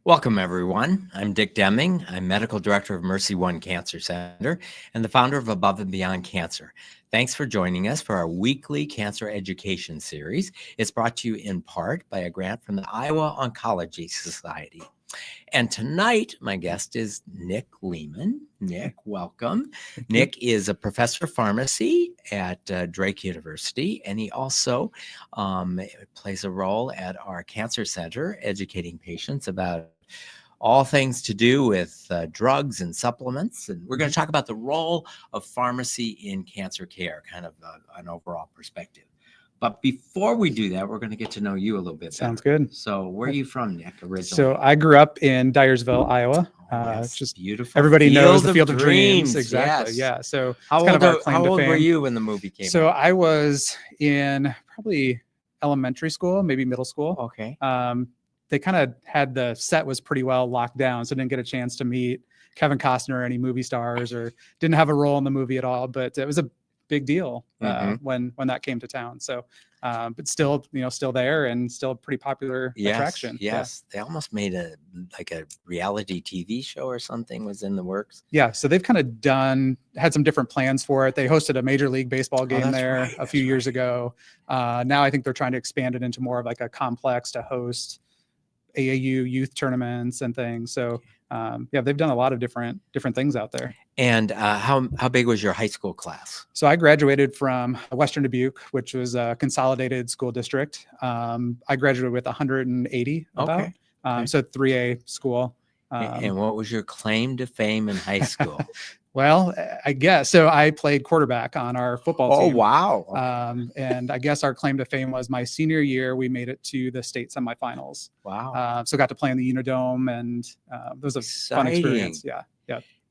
Welcome, everyone. I'm Dick Deming. I'm Medical Director of Mercy One Cancer Center and the founder of Above and Beyond Cancer. Thanks for joining us for our weekly cancer education series. It's brought to you in part by a grant from the Iowa Oncology Society. And tonight, my guest is Nick Lehman. Nick, welcome. Nick is a professor of pharmacy at Drake University, and he also plays a role at our cancer center, educating patients about all things to do with drugs and supplements. And we're going to talk about the role of pharmacy in cancer care, kind of an overall perspective. But before we do that, we're going to get to know you a little bit better. Sounds good. So where are you from, Nick, originally? So I grew up in Dyersville, Iowa. Yes, Just beautiful. Everybody knows the Field Field of Dreams. Yes. Exactly. Yeah. So How it's kind old, of our claim how to old were fame. you when the movie came So out? I was in probably elementary school, maybe middle school. Okay. They kind of had the set was pretty well locked down, so didn't get a chance to meet Kevin Costner or any movie stars, or didn't have a role in the movie at all. But it was a big deal when that came to town. So, but still, still there and still a pretty popular attraction. Yes, they almost made a reality TV show or something was in the works. Yeah, so they've kind of had some different plans for it. They hosted a Major League Baseball game there a few years ago. Now I think they're trying to expand it into more of like a complex to host AAU youth tournaments and things. So they've done a lot of different things out there. And how big was your high school class? So I graduated from Western Dubuque, which was a consolidated school district. I graduated with 180 about. Okay. So 3A school. And what was your claim to fame in high school? Well, I guess so. I played quarterback on our football team. Oh, wow. And I guess our claim to fame was my senior year, we made it to the state semifinals. Wow. So got to play in the Unidome, and it was a fun experience. Yeah.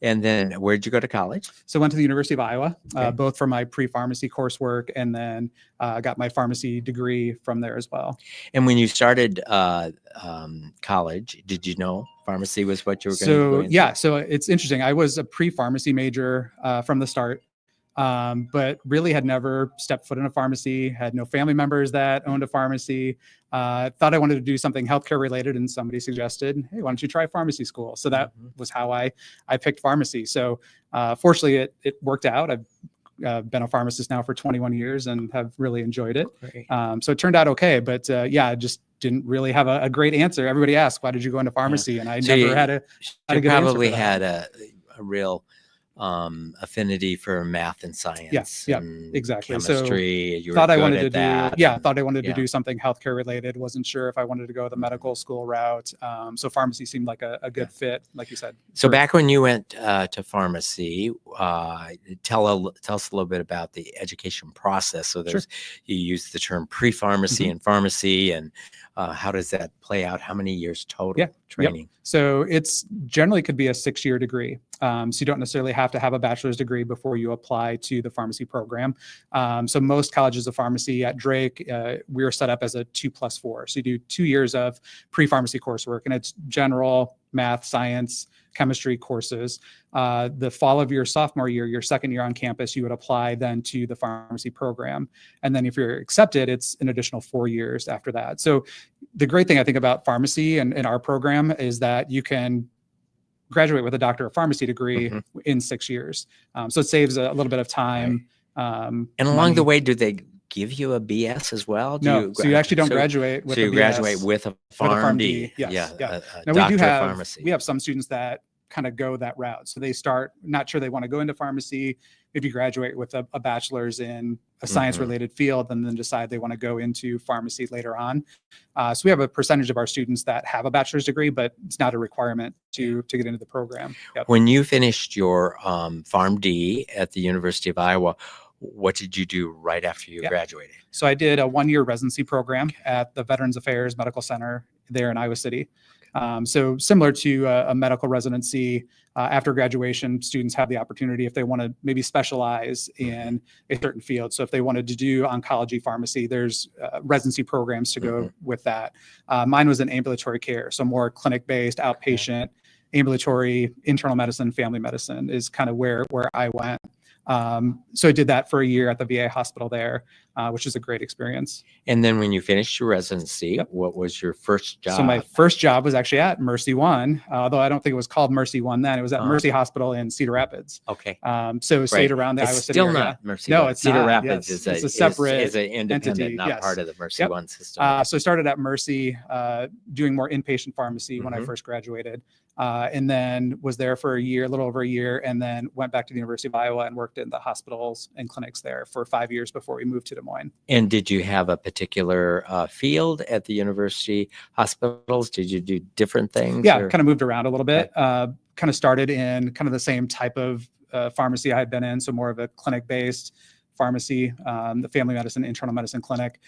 And then where'd you go to college? So went to the University of Iowa, Okay. both for my pre-pharmacy coursework, and then got my pharmacy degree from there as well. And when you started college, did you know pharmacy was what you were going to go into? Yeah, so it's interesting. I was a pre-pharmacy major from the start, but really had never stepped foot in a pharmacy, had no family members that owned a pharmacy. Thought I wanted to do something healthcare related, and somebody suggested, hey, why don't you try pharmacy school? So that was how I picked pharmacy. So fortunately, it worked out. I've been a pharmacist now for 21 years and have really enjoyed it. So it turned out okay, but I just didn't really have a great answer. Everybody asked, why did you go into pharmacy? And I never had a good answer. Probably had a real affinity for math and science. Yeah, and exactly. Chemistry. So you thought were I good wanted at to that. do, thought I wanted to do something healthcare related. Wasn't sure if I wanted to go the medical school route. So pharmacy seemed like a good fit, like you said. So back when you went to pharmacy, tell us a little bit about the education process. So you use the term pre-pharmacy and pharmacy, and how does that play out? How many years total training? Yep. So it's generally could be a 6-year degree. So you don't necessarily have to have a bachelor's degree before you apply to the pharmacy program. So most colleges of pharmacy at Drake, we're set up as a 2+4. So you do 2 years of pre-pharmacy coursework, and it's general math, science, chemistry courses. The fall of your sophomore year, your second year on campus, you would apply then to the pharmacy program. And then if you're accepted, it's an additional 4 years after that. So the great thing I think about pharmacy and our program is that you can graduate with a doctor of pharmacy degree in 6 years. So it saves a little bit of time. And along the way, do they give you a BS as well? No, so you actually don't graduate with a BS. So you graduate with a PharmD. Yes. Now we pharmacy. have some students that kind of go that route. So they start, not sure they want to go into pharmacy, maybe graduate with a bachelor's in a science related field, and then decide they want to go into pharmacy later on. So we have a percentage of our students that have a bachelor's degree, but it's not a requirement to get into the program. When you finished your PharmD at the University of Iowa, what did you do right after you graduated? So I did a 1-year residency program at the Veterans Affairs Medical Center there in Iowa City. So similar to a medical residency, after graduation, students have the opportunity if they want to maybe specialize in a certain field. So if they wanted to do oncology pharmacy, there's residency programs to go with that. Mine was in ambulatory care, so more clinic-based, outpatient, ambulatory, internal medicine, family medicine is kind of where I went. So I did that for a year at the VA hospital there, which was a great experience. And then when you finished your residency, Yep. what was your first job? So my first job was actually at Mercy One, although I don't think it was called Mercy One then. It was at Mercy Hospital in Cedar Rapids. Okay. So stayed around the It's Iowa City still area. not Mercy No, One. it's Cedar not. Rapids Yes. is It's a separate is an independent, entity. not Yes. part of the Mercy Yep. One system. So I started at Mercy doing more inpatient pharmacy when I first graduated, and then was there for a little over a year, and then went back to the University of Iowa and worked in the hospitals and clinics there for 5 years before we moved to Des Moines. And did you have a particular field at the university hospitals? Did you do different things? Yeah, or? kind of moved around a little bit. Kind of started in kind of the same type of pharmacy I had been in, so more of a clinic-based pharmacy, the family medicine, internal medicine clinic.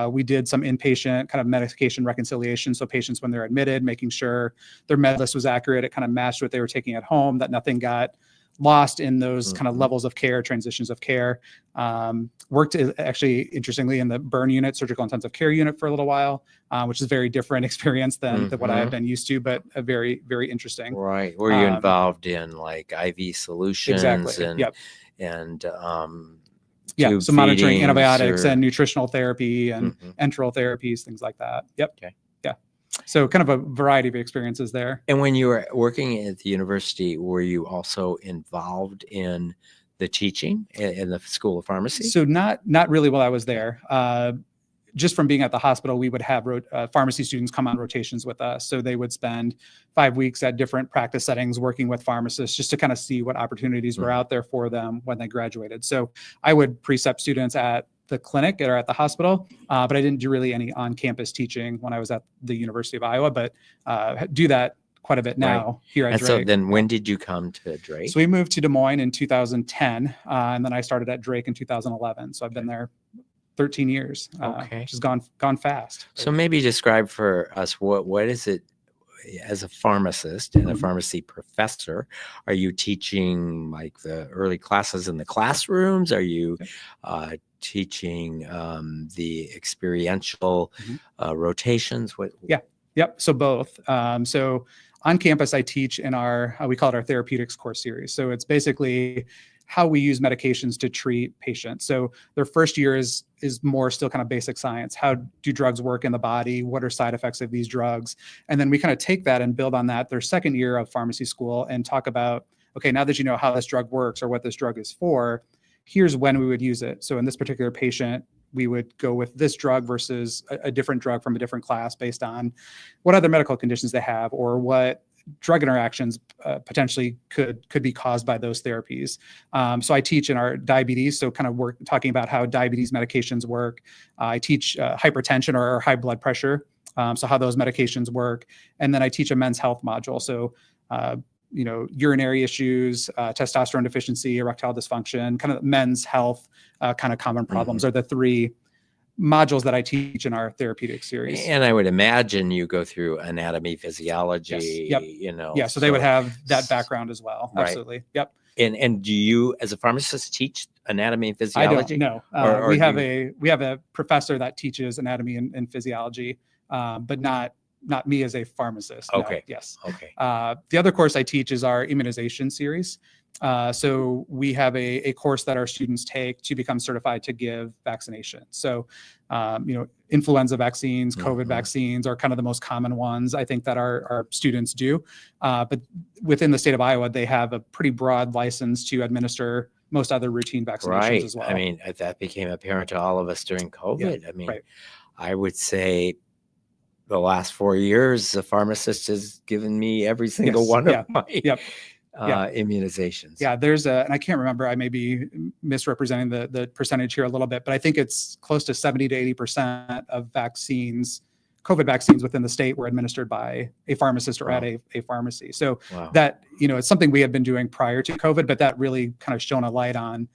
We did some inpatient kind of medication reconciliation. So patients, when they're admitted, making sure their med list was accurate, it kind of matched what they were taking at home, that nothing got lost in those kind of levels of care, transitions of care. Worked actually, interestingly, in the burn unit, surgical intensive care unit for a little while, which is a very different experience than what I had been used to, but a very, very interesting. Right. Were you involved in like IV solutions? Exactly. And so monitoring feedings antibiotics or- and nutritional therapy and enteral therapies, things like that. Okay. Yeah. So kind of a variety of experiences there. And when you were working at the university, were you also involved in the teaching in the School of Pharmacy? So not really while I was there. Just from being at the hospital, we would have pharmacy students come on rotations with us. So they would spend 5 weeks at different practice settings working with pharmacists just to kind of see what opportunities were out there for them when they graduated. So I would precept students at the clinic or at the hospital, but I didn't do really any on-campus teaching when I was at the University of Iowa, but do that quite a bit now here at And Drake. so then when did you come to Drake? So we moved to Des Moines in 2010, and then I started at Drake in 2011. So I've been there 13 years, which has gone fast. So maybe describe for us what is it as a pharmacist and a pharmacy professor? Are you teaching like the early classes in the classrooms? Are you teaching the experiential rotations? Yep. So both. So on campus, I teach in we call it our therapeutics course series. So it's basically how we use medications to treat patients. So their first year is more still kind of basic science. How do drugs work in the body? What are side effects of these drugs? And then we kind of take that and build on that their second year of pharmacy school and talk about, okay, now that you know how this drug works or what this drug is for, here's when we would use it. So in this particular patient, we would go with this drug versus a different drug from a different class based on what other medical conditions they have or what drug interactions potentially could be caused by those therapies. So I teach in our diabetes, so kind of talking about how diabetes medications work. I teach hypertension or high blood pressure, so how those medications work. And then I teach a men's health module. So urinary issues, testosterone deficiency, erectile dysfunction, kind of men's health, kind of common problems are the three modules that I teach in our therapeutic series. And I would imagine you go through anatomy, physiology, Yes. So they would have that background as well. Right. Absolutely. Yep. And do you, as a pharmacist, teach anatomy and physiology? I don't know. We have a professor that teaches anatomy and physiology, but not me as a pharmacist. Okay. No. Yes. Okay. The other course I teach is our immunization series. So we have a course that our students take to become certified to give vaccinations. So, influenza vaccines, COVID vaccines are kind of the most common ones I think that our students do. But within the state of Iowa, they have a pretty broad license to administer most other routine vaccinations as well. I mean, that became apparent to all of us during COVID. Yeah, I mean, I would say the last 4 years, the pharmacist has given me every single one of my immunizations. Yeah, and I can't remember, I may be misrepresenting the percentage here a little bit, but I think it's close to 70 to 80% of vaccines, COVID vaccines within the state were administered by a pharmacist or at a pharmacy. So that, it's something we had been doing prior to COVID, but that really kind of shone a light on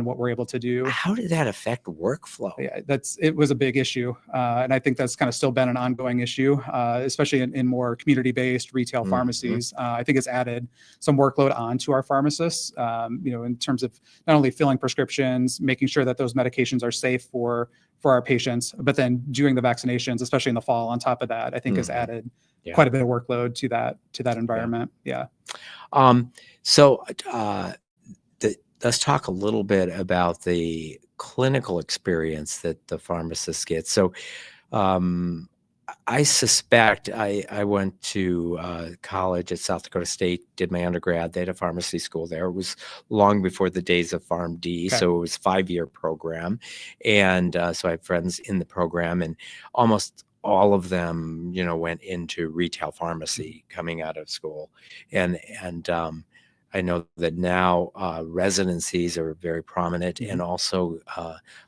what we're able to do. How did that affect workflow? Yeah, it was a big issue. And I think that's kind of still been an ongoing issue, especially in more community-based retail pharmacies. I think it's added some workload onto our pharmacists, in terms of not only filling prescriptions, making sure that those medications are safe for our patients, but then doing the vaccinations, especially in the fall on top of that, I think has added quite a bit of workload to that environment. Yeah. So let's talk a little bit about the clinical experience that the pharmacist gets. So I suspect I went to college at South Dakota State, did my undergrad. They had a pharmacy school there. It was long before the days of PharmD, Okay. so it was a 5-year program. And so I have friends in the program, and almost all of them, went into retail pharmacy coming out of school. And I know that now residencies are very prominent, and also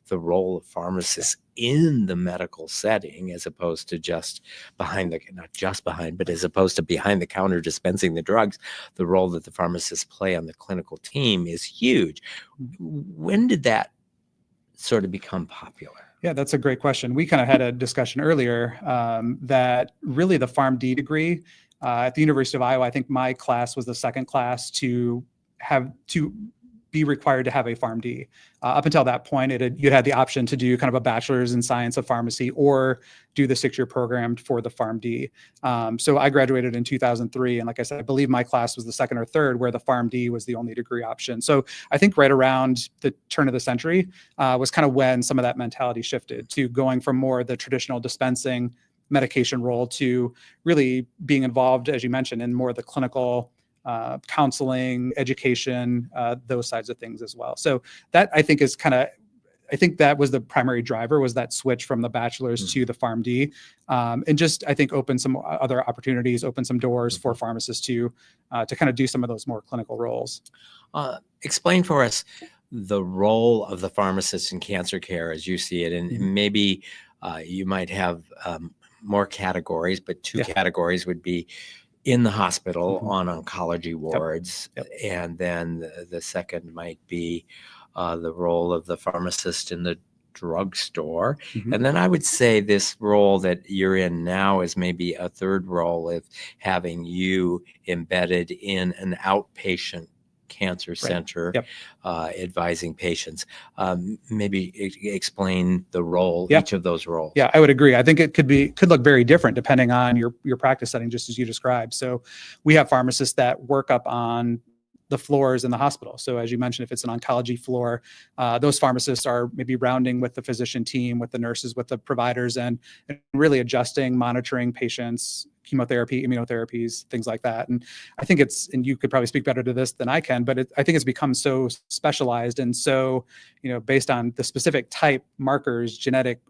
the role of pharmacists in the medical setting, as opposed to just not just behind, but as opposed to behind the counter dispensing the drugs. The role that the pharmacists play on the clinical team is huge. When did that sort of become popular? Yeah, that's a great question. We kind of had a discussion earlier that really the PharmD degree at the University of Iowa, I think my class was the second class to be required to have a PharmD. Up until that point, you had the option to do kind of a bachelor's in science of pharmacy or do the 6-year program for the PharmD. So I graduated in 2003. And like I said, I believe my class was the second or third where the PharmD was the only degree option. So I think right around the turn of the century was kind of when some of that mentality shifted to going from more the traditional dispensing medication role to really being involved, as you mentioned, in more of the clinical counseling, education, those sides of things as well. So that I think I think that was the primary driver, was that switch from the bachelor's to the PharmD, and just I think open some other opportunities, open some doors for pharmacists to kind of do some of those more clinical roles. Explain for us the role of the pharmacist in cancer care as you see it, and maybe you might have more categories, but two categories would be in the hospital on oncology wards. And then the second might be the role of the pharmacist in the drugstore. And then I would say this role that you're in now is maybe a third role of having you embedded in an outpatient cancer center, advising patients. Maybe explain the role, each of those roles. Yeah, I would agree. I think it could look very different depending on your practice setting, just as you described. So we have pharmacists that work up on the floors in the hospital. So as you mentioned, if it's an oncology floor, those pharmacists are maybe rounding with the physician team, with the nurses, with the providers, and really adjusting, monitoring patients, chemotherapy, immunotherapies, things like that. And I think and you could probably speak better to this than I can, but I think it's become so specialized and so, based on the specific type markers, genetic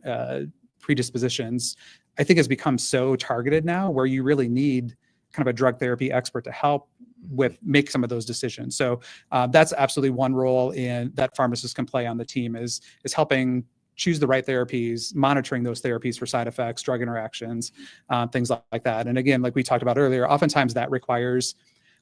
predispositions, I think it's become so targeted now where you really need kind of a drug therapy expert to help make some of those decisions. So that's absolutely one role that pharmacists can play on the team is helping choose the right therapies, monitoring those therapies for side effects, drug interactions, things like that. And again, like we talked about earlier, oftentimes that requires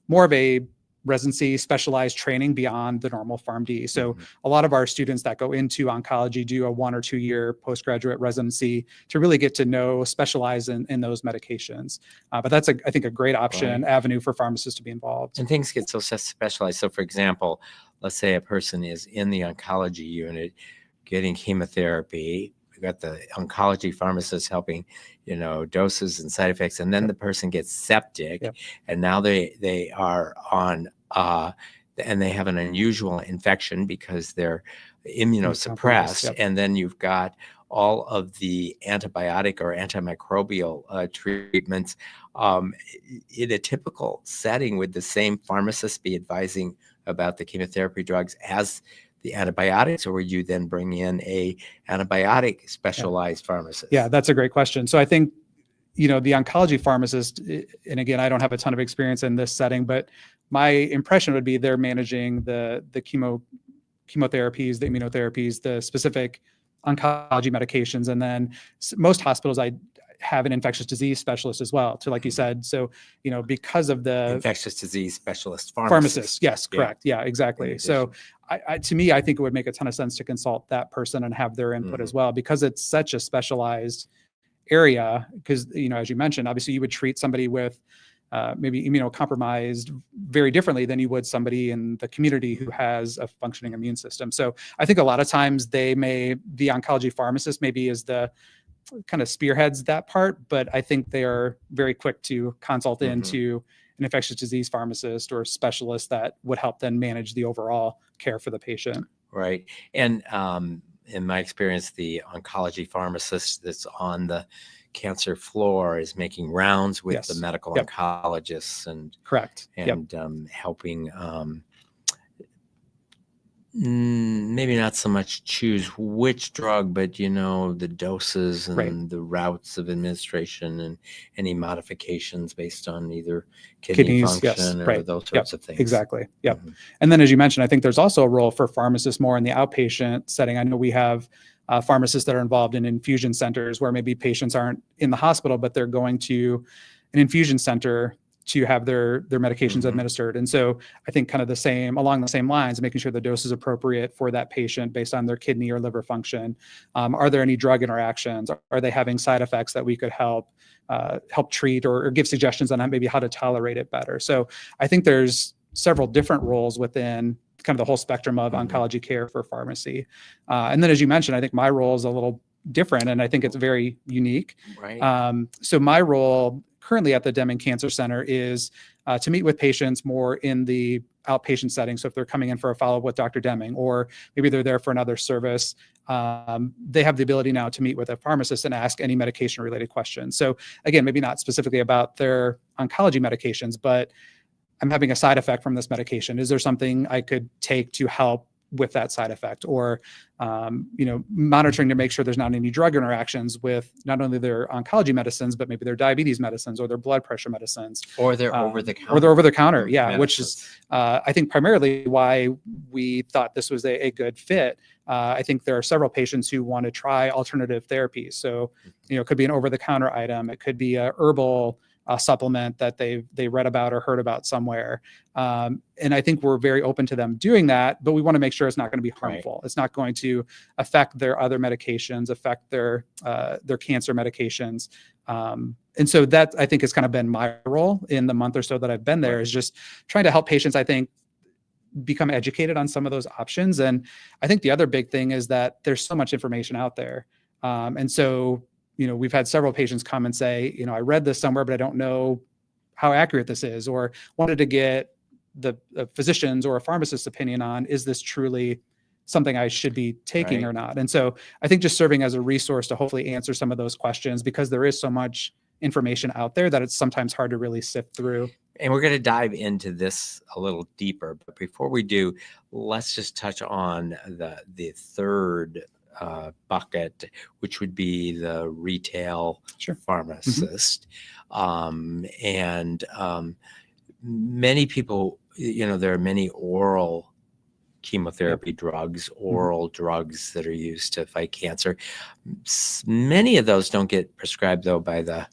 more of a residency, specialized training beyond the normal PharmD. So a lot of our students that go into oncology do a 1 or 2 year postgraduate residency to really get to specialize in those medications. But that's, I think, a great option, avenue for pharmacists to be involved. And things get so specialized. So for example, let's say a person is in the oncology unit getting chemotherapy. We've got the oncology pharmacist helping, doses and side effects, and then the person gets septic, and now they are on, and they have an unusual infection because they're immunosuppressed, and then you've got all of the antibiotic or antimicrobial treatments. In a typical setting, would the same pharmacist be advising about the chemotherapy drugs as the antibiotics, or would you then bring in a antibiotic specialized pharmacist? Yeah, that's a great question. So I think, the oncology pharmacist, and again, I don't have a ton of experience in this setting, but my impression would be they're managing the chemotherapies, the immunotherapies, the specific oncology medications. And then most hospitals have an infectious disease specialist as well, like you said. So, because of the infectious disease specialist pharmacist. Yes, correct. Yeah, exactly. So to me, I think it would make a ton of sense to consult that person and have their input as well, because it's such a specialized area. Because, as you mentioned, obviously you would treat somebody with maybe immunocompromised very differently than you would somebody in the community who has a functioning immune system. So I think a lot of times the oncology pharmacist maybe is the kind of spearheads that part, but I think they are very quick to consult into an infectious disease pharmacist or specialist that would help then manage the overall care for the patient. Right. And in my experience, the oncology pharmacist that's on the cancer floor is making rounds with the Yes. medical Yep. oncologists and Correct. Yep. helping maybe not so much choose which drug, but the doses and Right. the routes of administration and any modifications based on either kidney Kidneys, yes, function or right. those Yep, sorts of things. exactly. Yep. Mhm. And then, as you mentioned, I think there's also a role for pharmacists more in the outpatient setting. I know we have pharmacists that are involved in infusion centers where maybe patients aren't in the hospital, but they're going to an infusion center to have their medications Mhm. administered. And so I think kind of along the same lines, making sure the dose is appropriate for that patient based on their kidney or liver function. Are there any drug interactions? Are they having side effects that we could help treat or give suggestions on maybe how to tolerate it better? So I think there's several different roles within kind of the whole spectrum of Mhm. oncology care for pharmacy. And then, as you mentioned, I think my role is a little different, and I think it's very unique. Right. So my role currently at the Deming Cancer Center is to meet with patients more in the outpatient setting. So if they're coming in for a follow-up with Dr. Deming, or maybe they're there for another service, they have the ability now to meet with a pharmacist and ask any medication-related questions. So again, maybe not specifically about their oncology medications, but I'm having a side effect from this medication. Is there something I could take to help with that side effect? Or, monitoring to make sure there's not any drug interactions with not only their oncology medicines, but maybe their diabetes medicines or their blood pressure medicines. Or they're over the counter. Or they're over the counter, yeah, which is, medicines. I think, primarily why we thought this was a good fit. I think there are several patients who want to try alternative therapies. So, it could be an over-the-counter item. It could be a herbal supplement that they read about or heard about somewhere. And I think we're very open to them doing that, but we want to make sure it's not going to be harmful. Right. It's not going to affect their other medications, affect their cancer medications. And so that, I think, has kind of been my role in the month or so that I've been there, Right. is just trying to help patients, I think, become educated on some of those options. And I think the other big thing is that there's so much information out there. And so, we've had several patients come and say, I read this somewhere, but I don't know how accurate this is, or wanted to get the physician's or a pharmacist's opinion on, is this truly something I should be taking Right. or not? And so I think just serving as a resource to hopefully answer some of those questions, because there is so much information out there that it's sometimes hard to really sift through. And we're going to dive into this a little deeper. But before we do, let's just touch on the third bucket, which would be the retail Sure. pharmacist. Many people, there are many oral chemotherapy drugs, oral drugs that are used to fight cancer. Many of those don't get prescribed, though, by the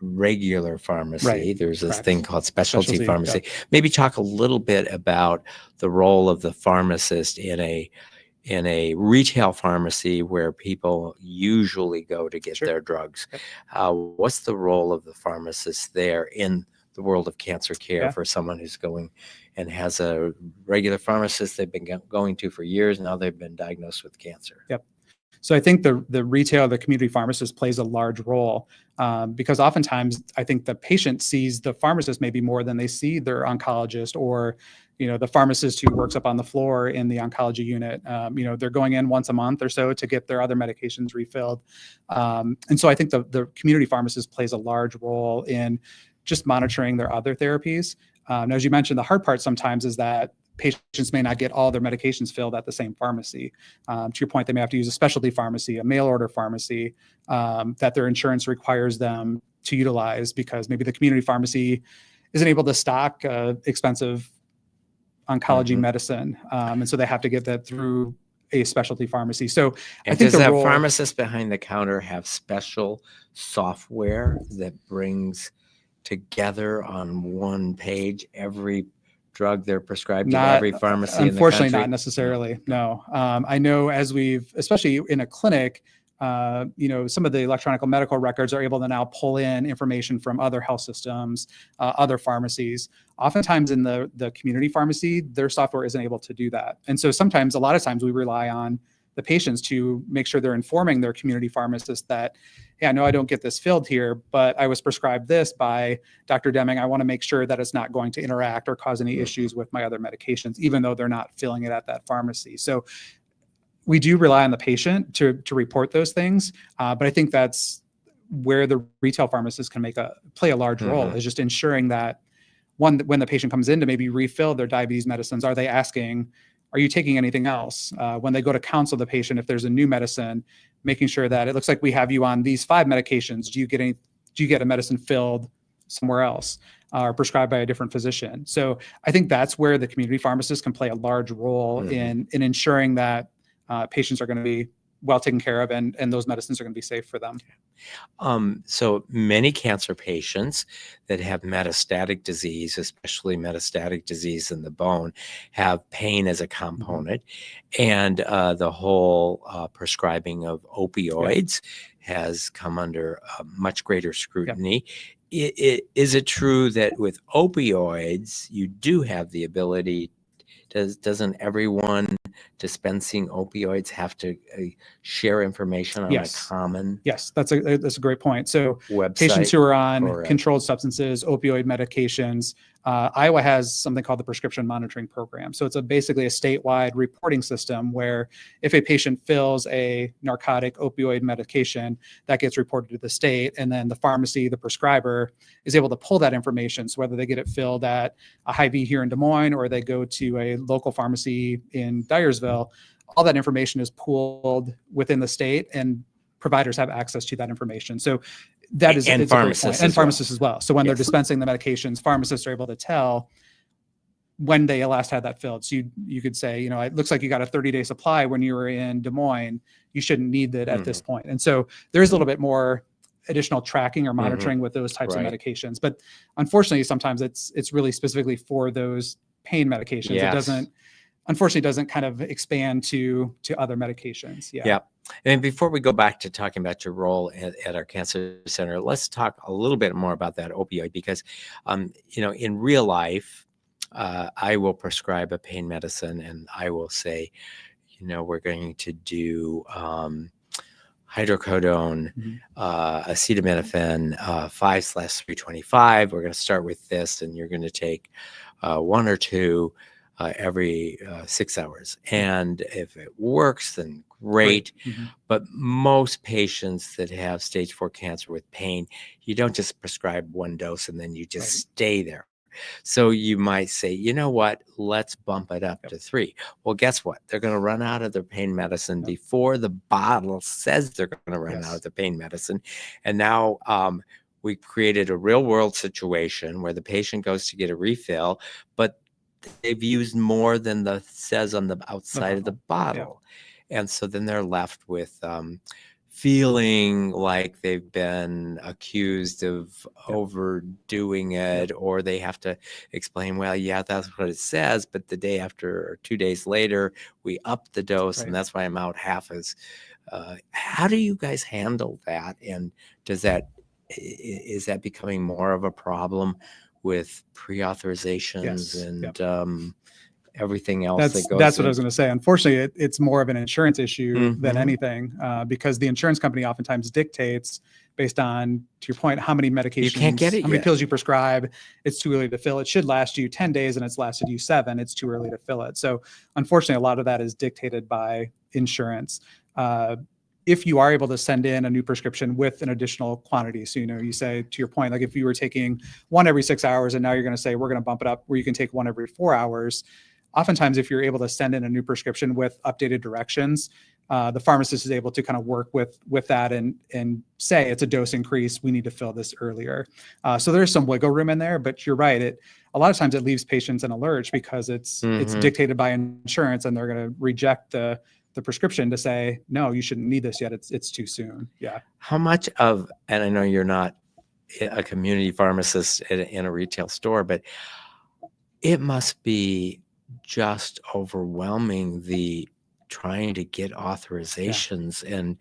regular pharmacy. Right. There's this Correct. thing called specialty Specialty, pharmacy. Maybe talk a little bit about the role of the pharmacist in a retail pharmacy where people usually go to get Sure. their drugs. Yep. What's the role of the pharmacist there in the world of cancer care Yeah. for someone who's going and has a regular pharmacist they've been going to for years, now they've been diagnosed with cancer? Yep. So I think the retail, the community pharmacist plays a large role, because oftentimes I think the patient sees the pharmacist maybe more than they see their oncologist, or the pharmacist who works up on the floor in the oncology unit. They're going in once a month or so to get their other medications refilled. And so I think the community pharmacist plays a large role in just monitoring their other therapies. Now, as you mentioned, the hard part sometimes is that patients may not get all their medications filled at the same pharmacy. To your point, they may have to use a specialty pharmacy, a mail order pharmacy, that their insurance requires them to utilize, because maybe the community pharmacy isn't able to stock expensive oncology medicine. And so they have to get that through a specialty pharmacy. So And I think does the that role, pharmacist behind the counter have special software that brings together on one page every drug they're prescribed in every pharmacy in the unfortunately, country? not necessarily. No. I know, as we've, especially in a clinic, some of the electronic medical records are able to now pull in information from other health systems, other pharmacies. Oftentimes in the community pharmacy, their software isn't able to do that. And so sometimes, a lot of times, we rely on the patients to make sure they're informing their community pharmacist that, hey, I know I don't get this filled here, but I was prescribed this by Dr. Deming. I want to make sure that it's not going to interact or cause any issues with my other medications, even though they're not filling it at that pharmacy. So we do rely on the patient to report those things, but I think that's where the retail pharmacist can play a large role, is just ensuring that when the patient comes in to maybe refill their diabetes medicines, are they asking, are you taking anything else? When they go to counsel the patient, if there's a new medicine, making sure that it looks like we have you on these 5 medications. Do you get a medicine filled somewhere else or prescribed by a different physician? So I think that's where the community pharmacist can play a large role in ensuring that patients are going to be well taken care of, and those medicines are going to be safe for them. So many cancer patients that have metastatic disease, especially metastatic disease in the bone, have pain as a component, and the whole prescribing of opioids has come under much greater scrutiny. Is it true that with opioids, you do have the ability? Doesn't everyone dispensing opioids have to share information on a common that's a great point. So website? Patients who are on controlled substances, opioid medications, Iowa has something called the Prescription Monitoring Program. So it's basically a statewide reporting system where if a patient fills a narcotic opioid medication, that gets reported to the state, and then the pharmacy, the prescriber, is able to pull that information. So whether they get it filled at a Hy-Vee here in Des Moines or they go to a local pharmacy in Dyersville, all that information is pooled within the state, and providers have access to that information. So that is, it's a great point. And pharmacists as well. So when they're dispensing the medications, pharmacists are able to tell when they last had that filled. So you could say, it looks like you got a 30-day supply when you were in Des Moines. You shouldn't need that at this point. And so there's a little bit more additional tracking or monitoring with those types of medications. But unfortunately, sometimes it's really specifically for those pain medications. It unfortunately doesn't kind of expand to other medications. And before we go back to talking about your role at our cancer center, let's talk a little bit more about that opioid, because in real life, I will prescribe a pain medicine and I will say, we're going to do hydrocodone, acetaminophen, 5/325. We're going to start with this, and you're going to take 1 or 2 every 6 hours. And if it works, then great. But most patients that have stage 4 cancer with pain, you don't just prescribe 1 dose and then you just stay there. So you might say, you know what, let's bump it up to 3. Well, guess what? They're going to run out of their pain medicine before the bottle says they're going to run out of the pain medicine. And now we created a real world situation where the patient goes to get a refill, but they've used more than the says on the outside of the bottle. And so then they're left with feeling like they've been accused of overdoing it, or they have to explain, well, that's what it says, but the day after or 2 days later, we upped the dose, and that's why I'm out half as. How do you guys handle that? And is that becoming more of a problem with pre-authorizations and everything else that goes? That's what I was going to say. Unfortunately, it's more of an insurance issue than anything, because the insurance company oftentimes dictates, based on, to your point, how many medications, you can't get it how many pills you prescribe. It's too early to fill. It should last you 10 days and it's lasted you 7. It's too early to fill it. So unfortunately, a lot of that is dictated by insurance. If you are able to send in a new prescription with an additional quantity, so you say, to your point, like if you were taking 1 every 6 hours and now you're going to say we're going to bump it up where you can take 1 every 4 hours. Oftentimes, if you're able to send in a new prescription with updated directions, the pharmacist is able to kind of work with that and say it's a dose increase. We need to fill this earlier. So there's some wiggle room in there, but you're right. A lot of times it leaves patients in a lurch because it's dictated by insurance, and they're going to reject the prescription to say, no, you shouldn't need this yet. It's too soon. How much of, and I know you're not a community pharmacist in a retail store, but it must be just overwhelming, the trying to get authorizations and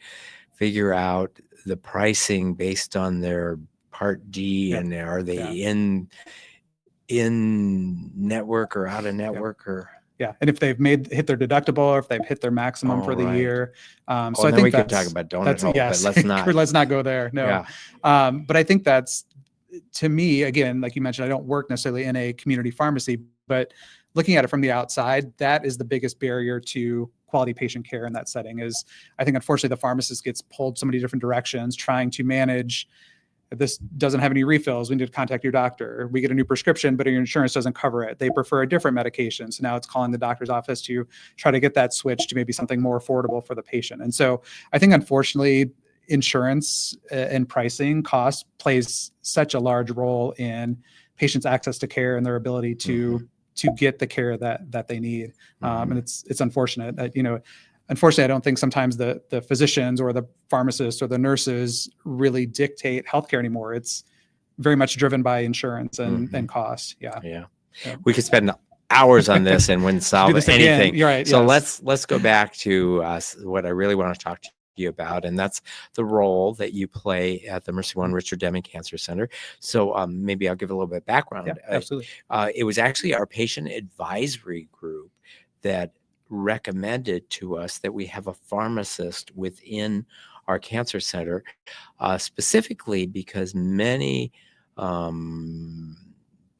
figure out the pricing based on their Part D, and are they in network or out of network or? Yeah. And if they've hit their deductible, or if they've hit their maximum for the right. year. So I then think we could talk about donut hole, yes, but let's not. let's not go there. No. Yeah. But I think that's, to me, again, like you mentioned, I don't work necessarily in a community pharmacy, but looking at it from the outside, that is the biggest barrier to quality patient care in that setting. Is, I think, unfortunately, the pharmacist gets pulled so many different directions trying to manage, if this doesn't have any refills, we need to contact your doctor. We get a new prescription, but your insurance doesn't cover it. They prefer a different medication. So now it's calling the doctor's office to try to get that switch to maybe something more affordable for the patient. And so I think, unfortunately, insurance and pricing cost plays such a large role in patients' access to care and their ability to get the care that they need. And it's unfortunate that, unfortunately, I don't think sometimes the physicians or the pharmacists or the nurses really dictate healthcare anymore. It's very much driven by insurance and cost. Yeah. We could spend hours on this and wouldn't solve anything. You're right. So yes. let's go back to what I really want to talk to you about, and that's the role that you play at the Mercy One Richard Deming Cancer Center. So maybe I'll give a little bit of background. Yeah, absolutely. It was actually our patient advisory group that recommended to us that we have a pharmacist within our cancer center, specifically because many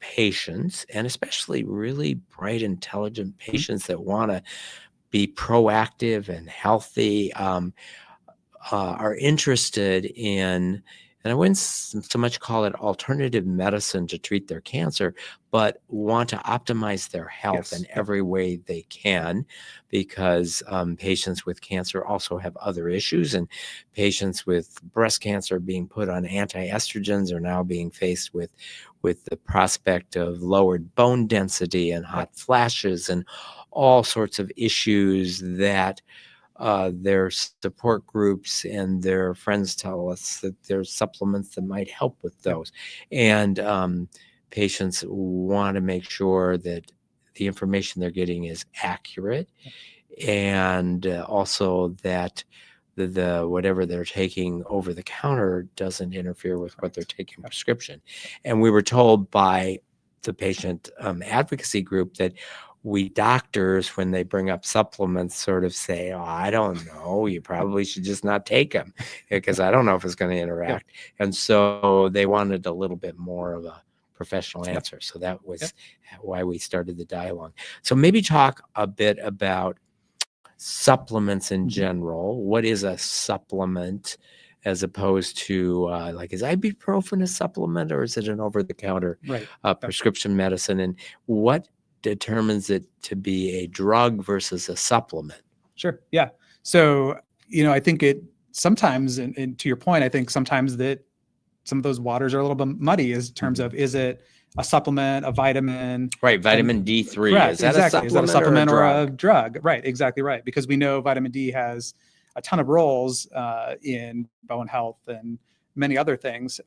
patients, and especially really bright, intelligent patients that want to be proactive and healthy, are interested in, and I wouldn't so much call it alternative medicine to treat their cancer, but want to optimize their health in every way they can, because patients with cancer also have other issues, and patients with breast cancer being put on anti-estrogens are now being faced with the prospect of lowered bone density and hot flashes and all sorts of issues that their support groups and their friends tell us that there's supplements that might help with those. And patients want to make sure that the information they're getting is accurate, and also that the whatever they're taking over the counter doesn't interfere with what they're taking prescription. And we were told by the patient advocacy group that we doctors, when they bring up supplements, sort of say, "Oh, I don't know, you probably should just not take them because I don't know if it's going to interact." And so they wanted a little bit more of a professional answer. So that was why we started the dialogue. So maybe talk a bit about supplements in general. What is a supplement as opposed to like, is ibuprofen a supplement, or is it an over-the-counter prescription medicine? And what determines it to be a drug versus a supplement? Sure. Yeah. So, I think it sometimes, and to your point, I think sometimes that some of those waters are a little bit muddy in terms of, is it a supplement, a vitamin? Right. Vitamin D3. Correct, Is that a supplement, is that a supplement or a drug? drug? Right. Exactly right. Because we know vitamin D has a ton of roles in bone health and many other things.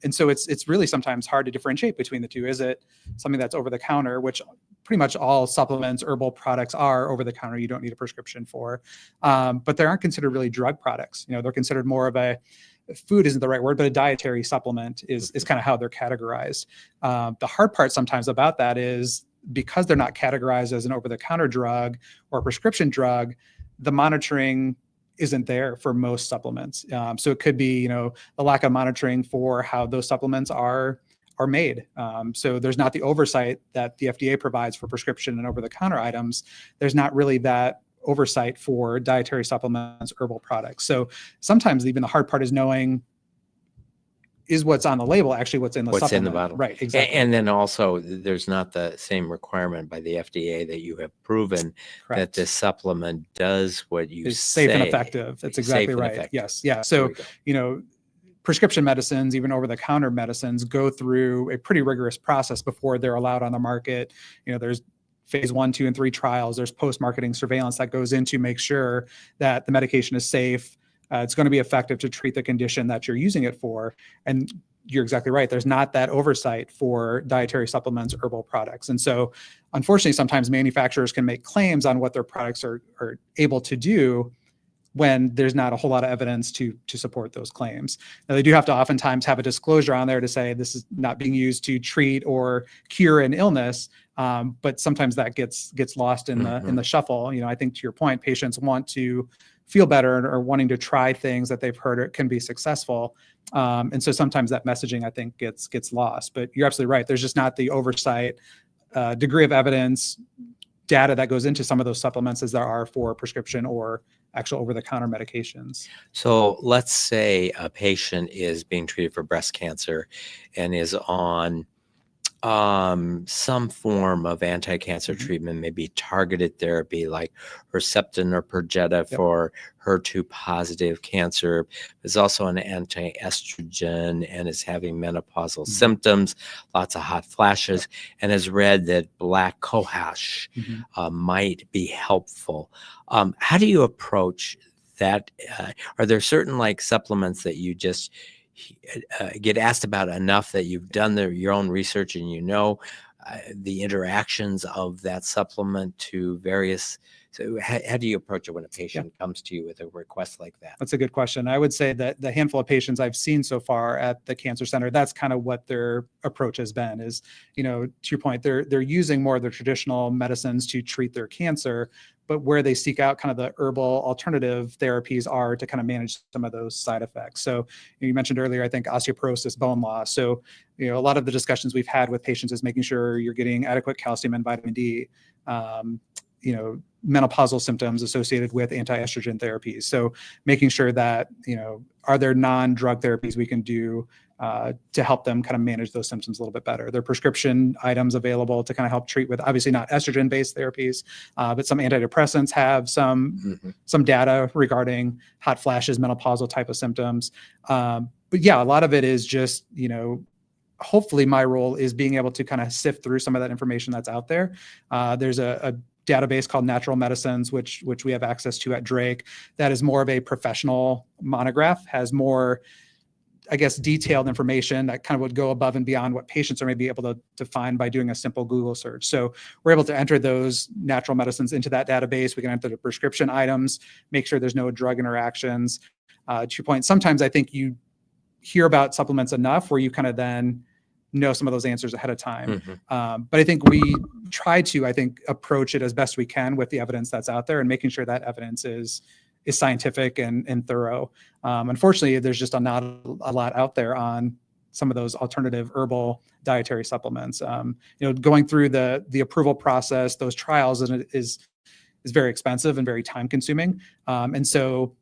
And so it's really sometimes hard to differentiate between the two. Is it something that's over the counter, which pretty much all supplements, herbal products are over the counter, you don't need a prescription for, but they aren't considered really drug products. They're considered more of a, food isn't the right word, but a dietary supplement is kind of how they're categorized. The hard part sometimes about that is, because they're not categorized as an over-the-counter drug or a prescription drug, the monitoring isn't there for most supplements. So it could be, the lack of monitoring for how those supplements are made. So there's not the oversight that the FDA provides for prescription and over-the-counter items. There's not really that oversight for dietary supplements, herbal products. So sometimes even the hard part is knowing, is what's on the label actually what's in the supplement? In the bottle. Right, exactly. And then also, there's not the same requirement by the FDA that you have proven that this supplement does what you is say. Safe and effective. That's exactly right. Effective. Yes. Yeah. So, prescription medicines, even over-the-counter medicines, go through a pretty rigorous process before they're allowed on the market. There's phase 1, 2, and 3 trials. There's post-marketing surveillance that goes in to make sure that the medication is safe. It's going to be effective to treat the condition that you're using it for. And you're exactly right. There's not that oversight for dietary supplements, herbal products. And so, unfortunately, sometimes manufacturers can make claims on what their products are able to do when there's not a whole lot of evidence to support those claims. Now, they do have to oftentimes have a disclosure on there to say this is not being used to treat or cure an illness, But sometimes that gets lost in Mm-hmm. the shuffle. I think to your point, patients want to feel better or wanting to try things that they've heard can be successful. And so sometimes that messaging, I think, gets lost. But you're absolutely right. There's just not the oversight, degree of evidence, data that goes into some of those supplements as there are for prescription or actual over-the-counter medications. So let's say a patient is being treated for breast cancer and is on some form of anti-cancer treatment, maybe targeted therapy like Herceptin or Perjeta for HER2 positive cancer. There's also an anti-estrogen and is having menopausal symptoms, lots of hot flashes, and has read that black cohosh might be helpful. How do you approach that? Are there certain supplements that you just get asked about enough that you've done your own research and the interactions of that supplement to various? So how do you approach it when a patient comes to you with a request like that? That's a good question. I would say that the handful of patients I've seen so far at the cancer center, that's kind of what their approach has been is, to your point, they're using more of the traditional medicines to treat their cancer, but where they seek out kind of the herbal alternative therapies are to kind of manage some of those side effects. So you mentioned earlier, I think osteoporosis, bone loss. So, a lot of the discussions we've had with patients is making sure you're getting adequate calcium and vitamin D, menopausal symptoms associated with anti-estrogen therapies. So making sure that, are there non-drug therapies we can do to help them kind of manage those symptoms a little bit better? There are prescription items available to kind of help treat with, obviously not estrogen-based therapies, but some antidepressants have some data regarding hot flashes, menopausal type of symptoms. But yeah, a lot of it is just, hopefully my role is being able to kind of sift through some of that information that's out there. There's a database called Natural Medicines, which we have access to at Drake. That is more of a professional monograph, has more, I guess, detailed information that kind of would go above and beyond what patients are maybe able to find by doing a simple Google search. So we're able to enter those natural medicines into that database. We can enter the prescription items, make sure there's no drug interactions. To your point, sometimes I think you hear about supplements enough where you kind of then know some of those answers ahead of time. But I think we try to, approach it as best we can with the evidence that's out there and making sure that evidence is scientific and thorough. Unfortunately, there's just not a lot out there on some of those alternative herbal dietary supplements. Going through the approval process, those trials is very expensive and very time consuming. And so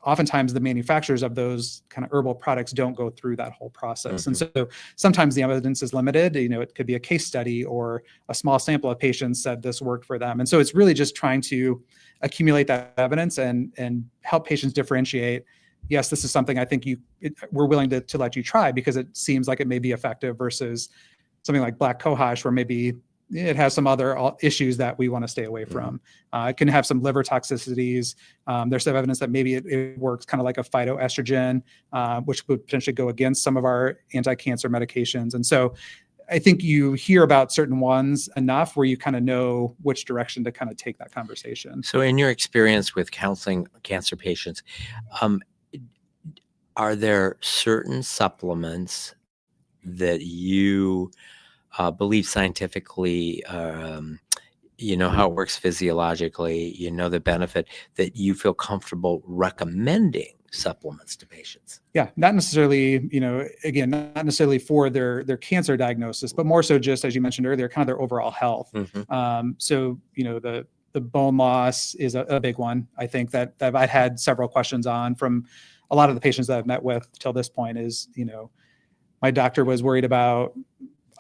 oftentimes the manufacturers of those kind of herbal products don't go through that whole process. And so sometimes the evidence is limited. It could be a case study or a small sample of patients said this worked for them. And so it's really just trying to accumulate that evidence and help patients differentiate. Yes, this is something I think we're willing to let you try because it seems like it may be effective versus something like black cohosh where maybe it has some other issues that we want to stay away from. It can have some liver toxicities. There's some evidence that maybe it works kind of like a phytoestrogen, which would potentially go against some of our anti-cancer medications. And so I think you hear about certain ones enough where you kind of know which direction to kind of take that conversation. So in your experience with counseling cancer patients, are there certain supplements that you believe scientifically, you know how it works physiologically, the benefit, that you feel comfortable recommending supplements to patients? Yeah, not necessarily, again, not necessarily for their cancer diagnosis, but more so just, as you mentioned earlier, kind of their overall health. So, the bone loss is a big one. I think that I've had several questions on from a lot of the patients that I've met with till this point is, my doctor was worried about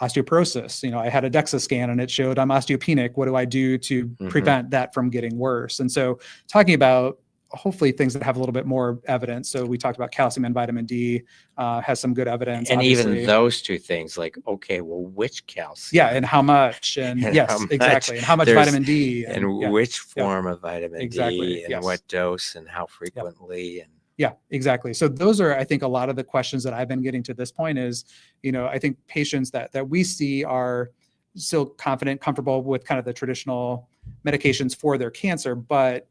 osteoporosis. I had a DEXA scan and it showed I'm osteopenic. What do I do to prevent that from getting worse? And so talking about hopefully things that have a little bit more evidence. So we talked about calcium and vitamin D has some good evidence. And obviously. Even those two things, like, okay, well, which calcium? Yeah, and how much? And yes, exactly. And how much vitamin D? And which form of vitamin D? And what dose and how frequently? And yeah, exactly. So those are, I think, a lot of the questions that I've been getting to this point is, I think patients that we see are still confident, comfortable with kind of the traditional medications for their cancer, but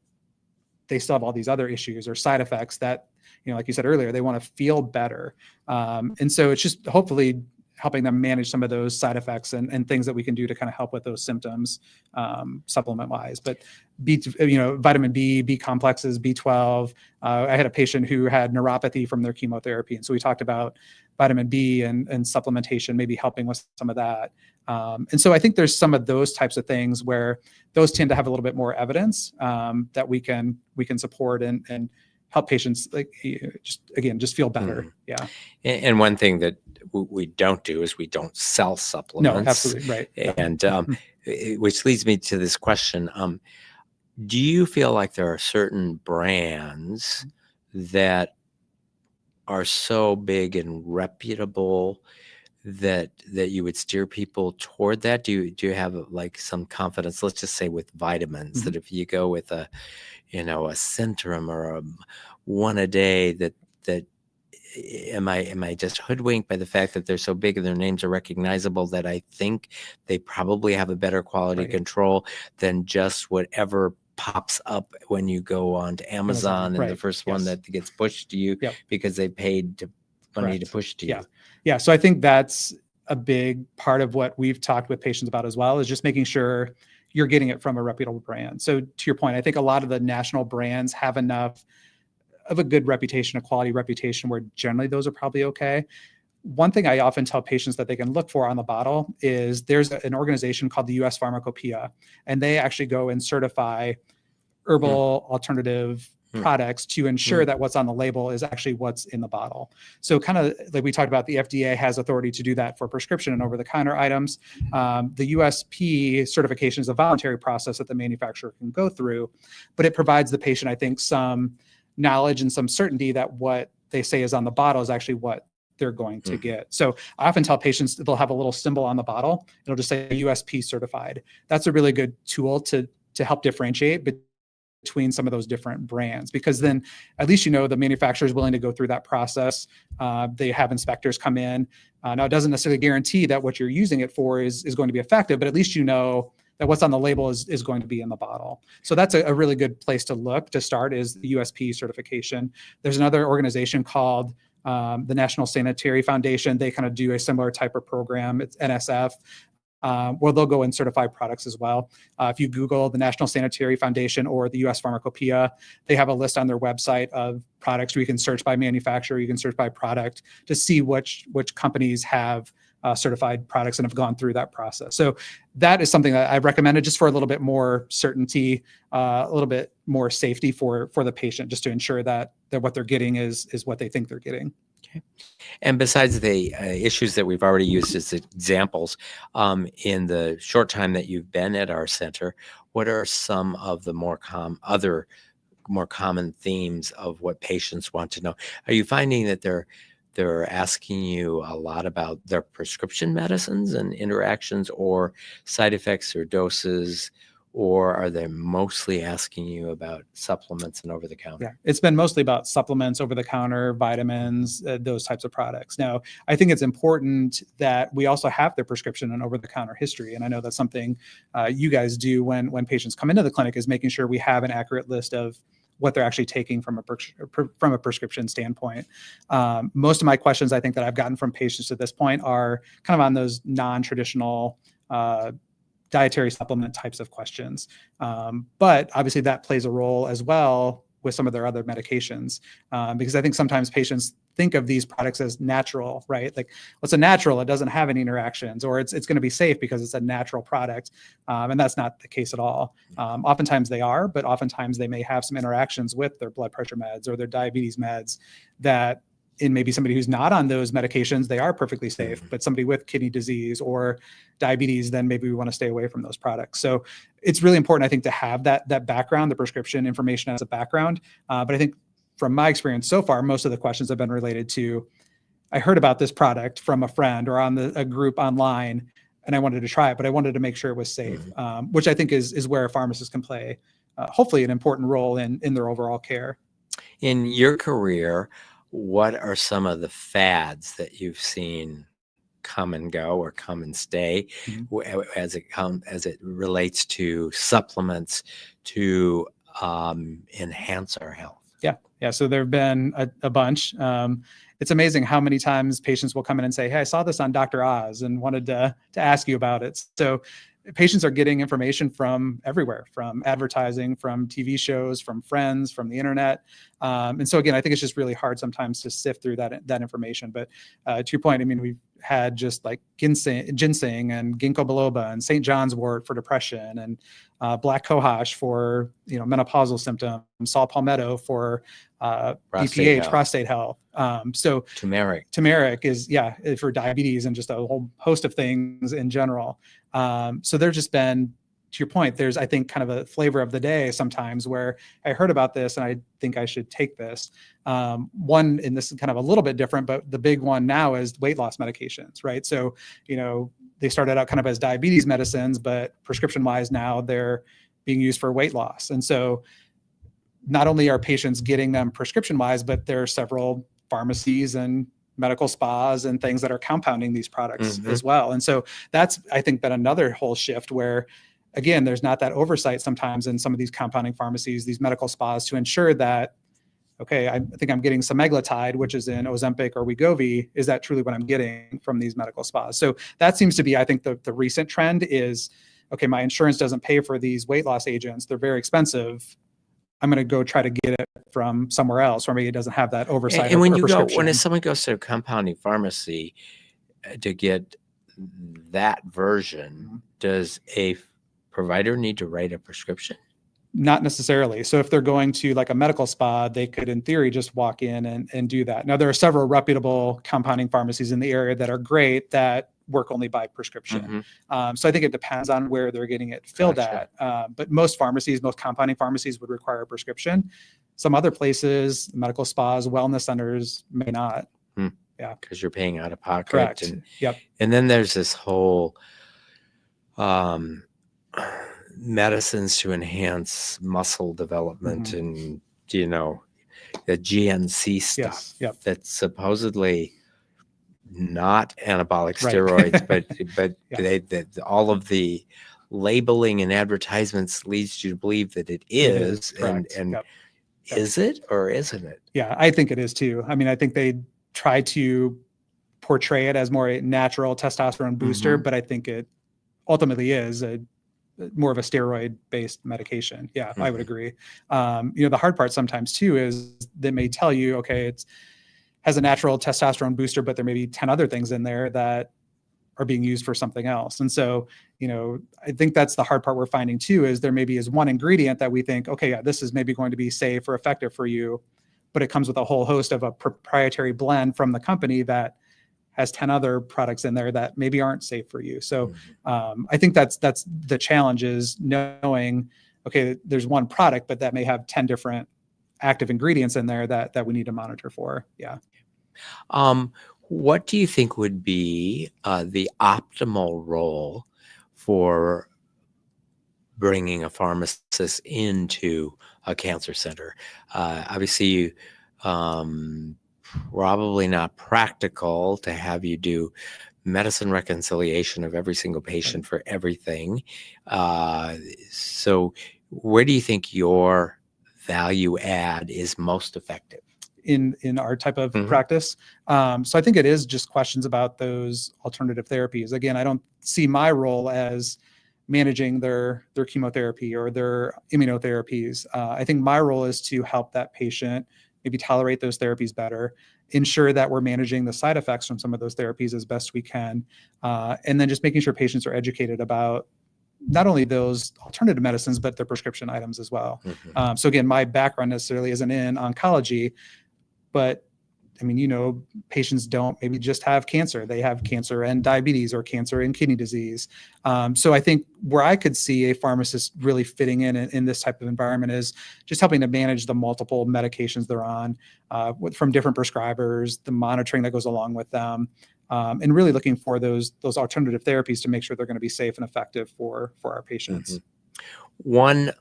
they still have all these other issues or side effects that, like you said earlier, they want to feel better. And so it's just hopefully helping them manage some of those side effects and things that we can do to kind of help with those symptoms, supplement wise. But vitamin B complexes, B12. I had a patient who had neuropathy from their chemotherapy. And so we talked about vitamin B and supplementation, maybe helping with some of that. And so I think there's some of those types of things where those tend to have a little bit more evidence that we can support and help patients just feel better. Yeah. And one thing that we don't do is we don't sell supplements. No, absolutely. Right. And which leads me to this question. Do you feel like there are certain brands that are so big and reputable that you would steer people toward that? Do you have like some confidence, let's just say with vitamins, that if you go with a Centrum or a one a day, that am I just hoodwinked by the fact that they're so big and their names are recognizable that I think they probably have a better quality control than just whatever pops up when you go on to Amazon and the first one that gets pushed to you because they paid money to push to you? Yeah. So I think that's a big part of what we've talked with patients about as well, is just making sure you're getting it from a reputable brand. So to your point, I think a lot of the national brands have enough of a good reputation, a quality reputation, where generally those are probably okay. One thing I often tell patients that they can look for on the bottle is there's an organization called the U.S. Pharmacopoeia, and they actually go and certify herbal alternative products to ensure that what's on the label is actually what's in the bottle. So kind of like we talked about, the FDA has authority to do that for prescription and over-the-counter items. The USP certification is a voluntary process that the manufacturer can go through, but it provides the patient, I think, some knowledge and some certainty that what they say is on the bottle is actually what they're going to get. So I often tell patients that they'll have a little symbol on the bottle. It'll just say USP certified. That's a really good tool to help differentiate between some of those different brands, because then at least the manufacturer is willing to go through that process. They have inspectors come in. Now, it doesn't necessarily guarantee that what you're using it for is going to be effective, but at least that what's on the label is going to be in the bottle. So that's a really good place to look to start, is the USP certification. There's another organization called the National Sanitary Foundation. They kind of do a similar type of program. It's NSF. Where they'll go and certify products as well. If you Google the National Sanitary Foundation or the U.S. Pharmacopoeia, they have a list on their website of products where you can search by manufacturer, you can search by product to see which companies have certified products and have gone through that process. So that is something that I recommended, just for a little bit more certainty, a little bit more safety for the patient, just to ensure that what they're getting is what they think they're getting. Okay. And besides the issues that we've already used as examples, in the short time that you've been at our center, what are some of the more common themes of what patients want to know? Are you finding that they're asking you a lot about their prescription medicines and interactions or side effects or doses? Or are they mostly asking you about supplements and over-the-counter? Yeah, it's been mostly about supplements, over-the-counter, vitamins, those types of products. Now, I think it's important that we also have their prescription and over-the-counter history. And I know that's something you guys do when patients come into the clinic, is making sure we have an accurate list of what they're actually taking from a prescription standpoint. Most of my questions, I think, that I've gotten from patients at this point are kind of on those non-traditional dietary supplement types of questions. But obviously that plays a role as well with some of their other medications, because I think sometimes patients think of these products as natural, right? Like, what's a natural? It doesn't have any interactions, or it's going to be safe because it's a natural product. And that's not the case at all. Oftentimes they are, but oftentimes they may have some interactions with their blood pressure meds or their diabetes meds that, in maybe somebody who's not on those medications, they are perfectly safe, but somebody with kidney disease or diabetes, then maybe we want to stay away from those products. So it's really important, I think, to have that background, the prescription information as a background. But I think from my experience so far, most of the questions have been related to, I heard about this product from a friend or on a group online, and I wanted to try it, but I wanted to make sure it was safe, which I think is where a pharmacist can play, hopefully, an important role in their overall care. In your career, what are some of the fads that you've seen come and go or come and stay as it relates to supplements to enhance our health? Yeah. So there have been a bunch. it's amazing how many times patients will come in and say, hey, I saw this on Dr. Oz and wanted to ask you about it. So patients are getting information from everywhere, from advertising, from TV shows, from friends, from the internet. And so again, I think it's just really hard sometimes to sift through that information. But to your point, I mean, we've had just like ginseng and ginkgo biloba and St. John's wort for depression, and black cohosh for menopausal symptoms, saw palmetto for BPH, prostate health. So turmeric is for diabetes and just a whole host of things in general. So there's just been, to your point, there's, I think, kind of a flavor of the day sometimes where I heard about this and I think I should take this. One, and this is kind of a little bit different, but the big one now is weight loss medications, right? So, they started out kind of as diabetes medicines, but prescription wise now they're being used for weight loss. And so not only are patients getting them prescription wise, but there are several pharmacies and medical spas and things that are compounding these products as well. And so that's, I think, been another whole shift where, again, there's not that oversight sometimes in some of these compounding pharmacies, these medical spas, to ensure that, okay, I think I'm getting semaglutide, which is in Ozempic or Wegovy. Is that truly what I'm getting from these medical spas? So that seems to be, I think, the recent trend is, okay, my insurance doesn't pay for these weight loss agents. They're very expensive. I'm going to go try to get it from somewhere else, or maybe it doesn't have that oversight. And when someone goes to a compounding pharmacy to get that version, does a provider need to write a prescription? Not necessarily. So if they're going to like a medical spa, they could, in theory, just walk in and do that. Now, there are several reputable compounding pharmacies in the area that are great that work only by prescription. So I think it depends on where they're getting it filled at. But most compounding pharmacies would require a prescription. Some other places, medical spas, wellness centers may not. Yeah. Because you're paying out of pocket. Correct. And then there's this whole medicines to enhance muscle development and, the GNC stuff that's supposedly not anabolic steroids, but all of the labeling and advertisements leads you to believe that it is. Is it or isn't it? Yeah, I think it is too. I mean, I think they try to portray it as more a natural testosterone booster, but I think it ultimately is more of a steroid-based medication. Yeah, I would agree. The hard part sometimes too is they may tell you, okay, it has a natural testosterone booster, but there may be 10 other things in there that are being used for something else. And so, I think that's the hard part we're finding too, is there maybe is one ingredient that we think, okay, yeah, this is maybe going to be safe or effective for you, but it comes with a whole host of a proprietary blend from the company that has 10 other products in there that maybe aren't safe for you. So I think that's the challenge, is knowing, okay, there's one product, but that may have 10 different active ingredients in there that we need to monitor for. Yeah. What do you think would be the optimal role for bringing a pharmacist into a cancer center? Obviously, probably not practical to have you do medicine reconciliation of every single patient for everything. So where do you think your value add is most effective? In our type of practice. So I think it is just questions about those alternative therapies. Again, I don't see my role as managing their chemotherapy or their immunotherapies. I think my role is to help that patient maybe tolerate those therapies better, ensure that we're managing the side effects from some of those therapies as best we can, and then just making sure patients are educated about not only those alternative medicines, but their prescription items as well. So again, my background necessarily isn't in oncology, but I mean, patients don't maybe just have cancer. They have cancer and diabetes or cancer and kidney disease. So I think where I could see a pharmacist really fitting in this type of environment is just helping to manage the multiple medications they're on from different prescribers, the monitoring that goes along with them, and really looking for those alternative therapies to make sure they're going to be safe and effective for our patients. One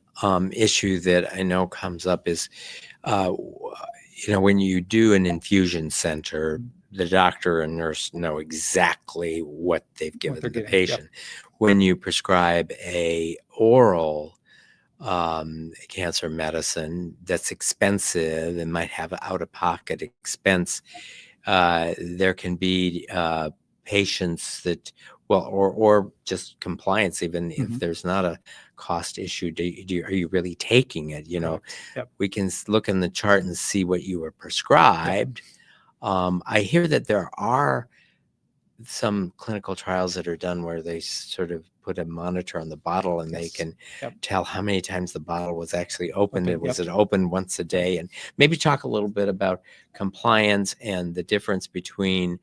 issue that I know comes up is, when you do an infusion center, the doctor and nurse know exactly what they've given the patient. When you prescribe a oral cancer medicine that's expensive and might have out-of-pocket expense, There can be patients that, well, or just compliance, even if there's not a cost issue, are you really taking it? Yep. We can look in the chart and see what you were prescribed. I hear that there are some clinical trials that are done where they sort of put a monitor on the bottle and they can tell how many times the bottle was actually opened. Was it open once a day? And maybe talk a little bit about compliance and the difference between,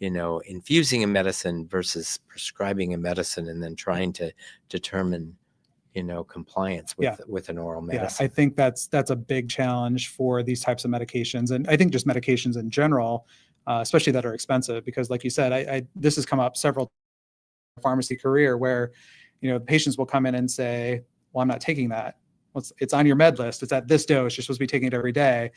infusing a medicine versus prescribing a medicine, and then trying to determine, compliance with an oral medicine. I think that's a big challenge for these types of medications. And I think just medications in general, especially that are expensive, because like you said, this has come up several times in my pharmacy career where, patients will come in and say, well, I'm not taking that. Well, it's on your med list. It's at this dose. You're supposed to be taking it every day.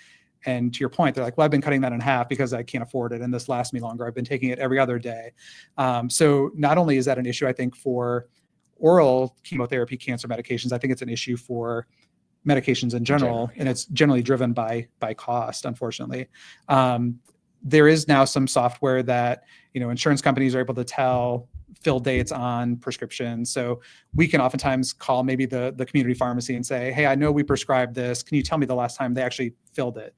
And to your point, they're like, well, I've been cutting that in half because I can't afford it. And this lasts me longer. I've been taking it every other day. So not only is that an issue, I think, for oral chemotherapy cancer medications, I think it's an issue for medications in general, and it's generally driven by cost, unfortunately. There is now some software that, insurance companies are able to tell fill dates on prescriptions. So we can oftentimes call maybe the community pharmacy and say, hey, I know we prescribed this. Can you tell me the last time they actually filled it?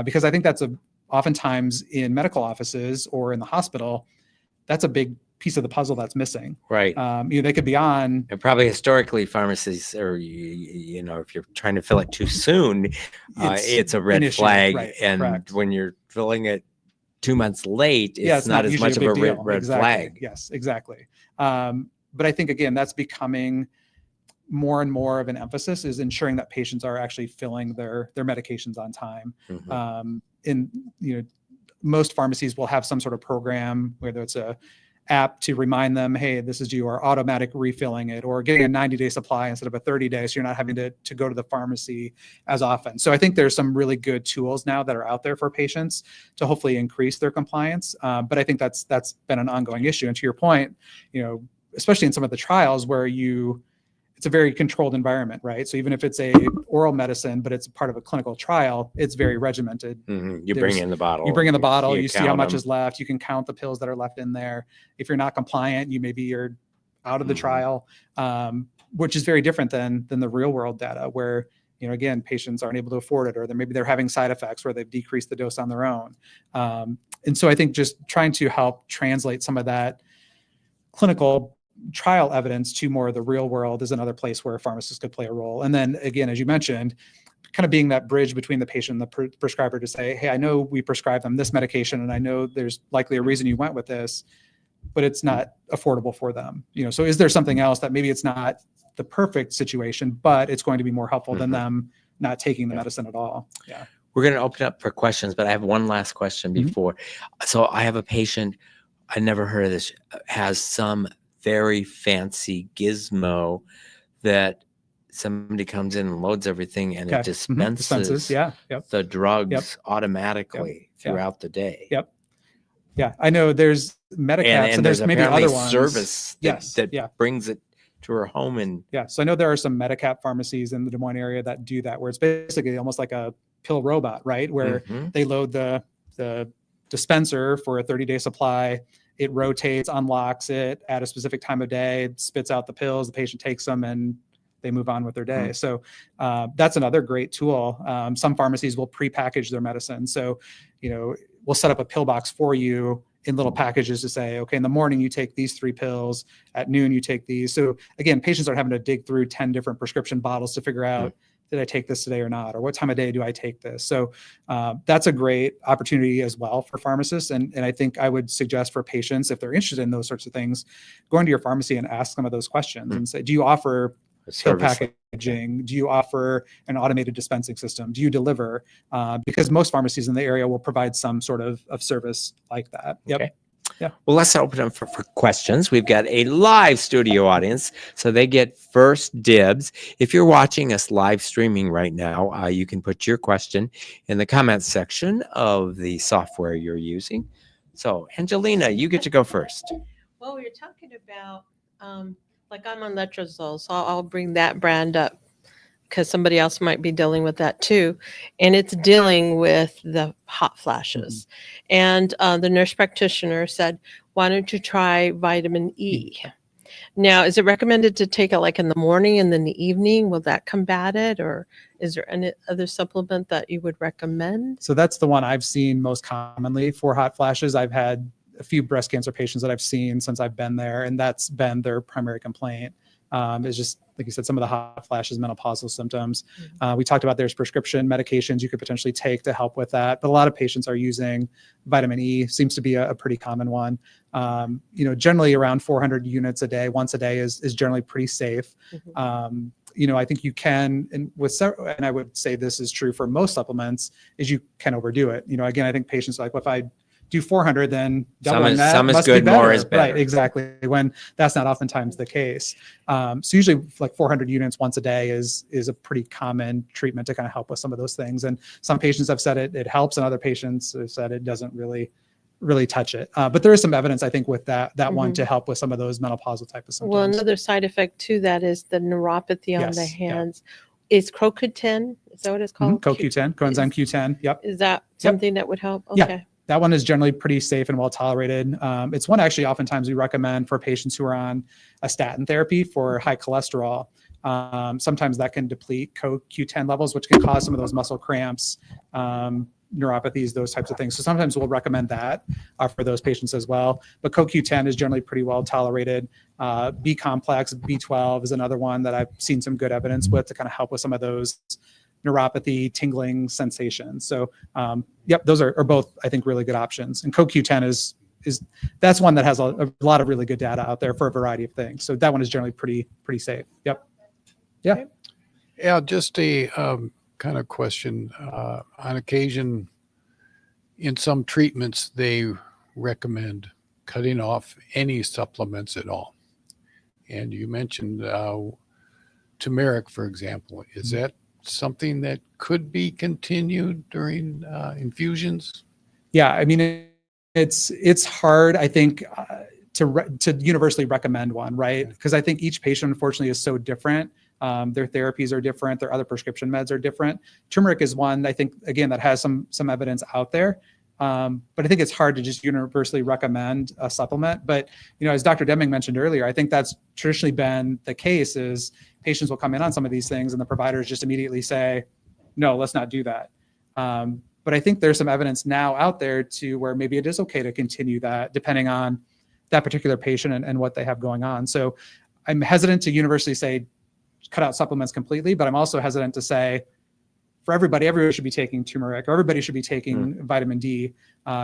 Because I think that's oftentimes in medical offices or in the hospital, that's a big piece of the puzzle that's missing. Right. They could be on. And probably historically pharmacies, or, if you're trying to fill it too soon, it's a red flag. Right, and correct. When you're filling it 2 months late, it's not as much of a red flag. Yes, exactly. But I think, again, that's becoming more and more of an emphasis, is ensuring that patients are actually filling their medications on time. Most pharmacies will have some sort of program, whether it's a app to remind them, hey, this is due, or automatic refilling it, or getting a 90-day supply instead of a 30-day, so you're not having to go to the pharmacy as often. So I think there's some really good tools now that are out there for patients to hopefully increase their compliance. But I think that's been an ongoing issue. And to your point, especially in some of the trials where it's a very controlled environment, right? So even if it's a oral medicine, but it's part of a clinical trial, it's very regimented. You bring in the bottle. You see how much is left. You can count the pills that are left in there. If you're not compliant, you're out of the trial, which is very different than the real world data where, again, patients aren't able to afford it, or maybe they're having side effects where they've decreased the dose on their own. And so I think just trying to help translate some of that clinical trial evidence to more of the real world is another place where pharmacists could play a role. And then again, as you mentioned, kind of being that bridge between the patient and the prescriber to say, hey, I know we prescribed them this medication, and I know there's likely a reason you went with this, but it's not affordable for them. So is there something else that maybe it's not the perfect situation, but it's going to be more helpful than them not taking the medicine at all? Yeah. We're going to open up for questions, but I have one last question before. So I have a patient, I never heard of this, has some very fancy gizmo that somebody comes in and loads everything, and it dispenses the drugs automatically throughout the day. Yeah, I know there's Medicaps and there's maybe other ones. Service that brings it to her home. And so I know there are some Medicap pharmacies in the Des Moines area that do that, where it's basically almost like a pill robot, right? Where they load the dispenser for a 30-day supply. It rotates, unlocks it at a specific time of day, spits out the pills, the patient takes them, and they move on with their day. So that's another great tool. Some pharmacies will prepackage their medicine. So, we'll set up a pill box for you in little packages to say, okay, in the morning you take these 3 pills, at noon you take these. So again, patients aren't having to dig through 10 different prescription bottles to figure out, did I take this today or not? Or what time of day do I take this? So that's a great opportunity as well for pharmacists. And I think I would suggest for patients, if they're interested in those sorts of things, going to your pharmacy and ask some of those questions and say, do you offer pill packaging? Do you offer an automated dispensing system? Do you deliver? Because most pharmacies in the area will provide some sort of service like that. Okay. Yeah. Well, let's open up for questions. We've got a live studio audience, so they get first dibs. If you're watching us live streaming right now, you can put your question in the comments section of the software you're using. So, Angelina, you get to go first. Well, we were talking about, like I'm on Letrozole, so I'll bring that brand up. because somebody else might be dealing with that too. And it's dealing with the hot flashes. And the nurse practitioner said, why don't you try vitamin E? Now, is it recommended to take it like in the morning and then the evening? Will that combat it? Or is there any other supplement that you would recommend? So that's the one I've seen most commonly for hot flashes. I've had a few breast cancer patients that I've seen since I've been there, and that's been their primary complaint. Is just, like you said, some of the hot flashes, menopausal symptoms. We talked about there's prescription medications you could potentially take to help with that, but a lot of patients are using vitamin E, seems to be a pretty common one. Generally around 400 units a day, once a day is generally pretty safe. I think you can, and I would say this is true for most supplements, is you can overdo it. Again, I think patients are like, well, if I do 400, then doubling that some is must good, be better. more is better. Right, exactly. When that's not oftentimes the case. So usually like 400 units once a day is a pretty common treatment to kind of help with some of those things. And some patients have said it helps, and other patients have said it doesn't really touch it. But there is some evidence, I think, with that one to help with some of those menopausal type of symptoms. Well, another side effect to that is the neuropathy on the hands. Is CoQ10, is that what it's called? CoQ10, coenzyme Q10. Yep. Is that something that would help? Okay. Yeah. That one is generally pretty safe and well tolerated. It's one actually oftentimes we recommend for patients who are on a statin therapy for high cholesterol. Sometimes that can deplete CoQ10 levels, which can cause some of those muscle cramps, neuropathies, those types of things. So sometimes we'll recommend that for those patients as well. But CoQ10 is generally pretty well tolerated. B complex, B12 is another one that I've seen some good evidence with to kind of help with some of those neuropathy, tingling sensations. So, those are both, I think, really good options. And CoQ10 is that's one that has a lot of really good data out there for a variety of things. So that one is generally pretty safe. Yep. Yeah. Okay. Yeah. Just a kind of question. On occasion, in some treatments, they recommend cutting off any supplements at all. And you mentioned turmeric, for example. Is that something that could be continued during infusions? Yeah, I mean, it's hard, I think, to universally recommend one, right? Because I think each patient, unfortunately, is so different. Their therapies are different. Their other prescription meds are different. Turmeric is one, I think, again, that has some evidence out there. But I think it's hard to just universally recommend a supplement. But, as Dr. Deming mentioned earlier, I think that's traditionally been the case is patients will come in on some of these things and the providers just immediately say, no, let's not do that. But I think there's some evidence now out there to where maybe it is okay to continue that depending on that particular patient and what they have going on. So I'm hesitant to universally say, cut out supplements completely, but I'm also hesitant to say, for everybody should be taking turmeric, or everybody should be taking vitamin D,